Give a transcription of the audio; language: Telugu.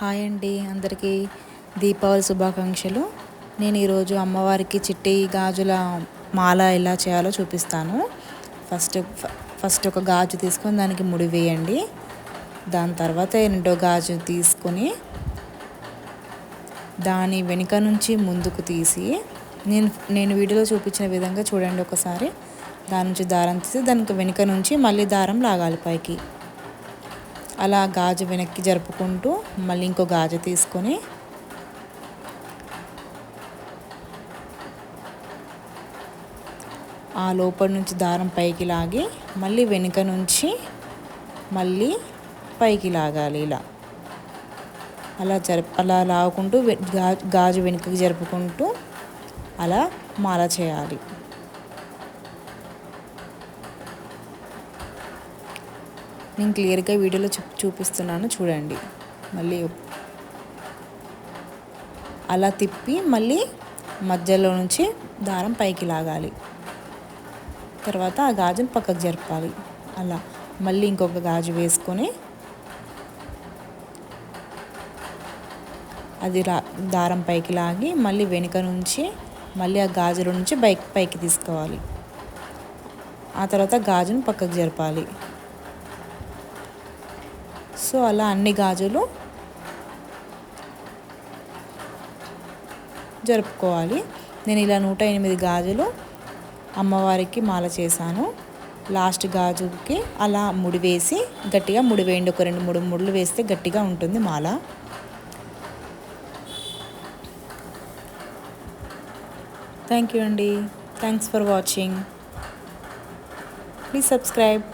హాయ్ అండి, అందరికీ దీపావళి శుభాకాంక్షలు. నేను ఈరోజు అమ్మవారికి చిట్టి గాజుల మాల ఎలా చేయాలో చూపిస్తాను. ఫస్ట్ ఒక గాజు తీసుకొని దానికి ముడి వేయండి. దాని తర్వాత రెండో గాజు తీసుకొని దాని వెనుక నుంచి ముందుకు తీసి నేను వీడియోలో చూపించిన విధంగా చూడండి ఒకసారి. దాని నుంచి దారం తీసి దానికి వెనుక నుంచి మళ్ళీ దారం లాగాలి పైకి. అలా గాజు వెనక్కి జరుపుకుంటూ మళ్ళీ ఇంకో గాజు తీసుకొని ఆ లోపల నుంచి దారం పైకి లాగి మళ్ళీ వెనుక నుంచి మళ్ళీ పైకి లాగాలి. అలా లాగుకుంటూ గాజు వెనుకకి జరుపుకుంటూ అలా మాల చేయాలి. నేను క్లియర్గా వీడియోలో చూపిస్తున్నాను, చూడండి. మళ్ళీ అలా తిప్పి మళ్ళీ మధ్యలో నుంచి దారం పైకి లాగాలి. తర్వాత ఆ గాజును పక్కకు జరపాలి. అలా మళ్ళీ ఇంకొక గాజు వేసుకొని అది దారం పైకి లాగి మళ్ళీ వెనుక నుంచి మళ్ళీ ఆ గాజుల నుంచి పైకి తీసుకోవాలి. ఆ తర్వాత గాజును పక్కకు జరపాలి. సో అలా అన్ని గాజులు జరుపుకోవాలి. నేను ఇలా 108 గాజులు అమ్మవారికి మాల చేశాను. లాస్ట్ గాజుకి అలా ముడి వేసి గట్టిగా ముడి వేయండి. ఒక 2-3 ముడులు వేస్తే గట్టిగా ఉంటుంది మాల. థ్యాంక్ యూ అండి. Thanks for watching. Please subscribe.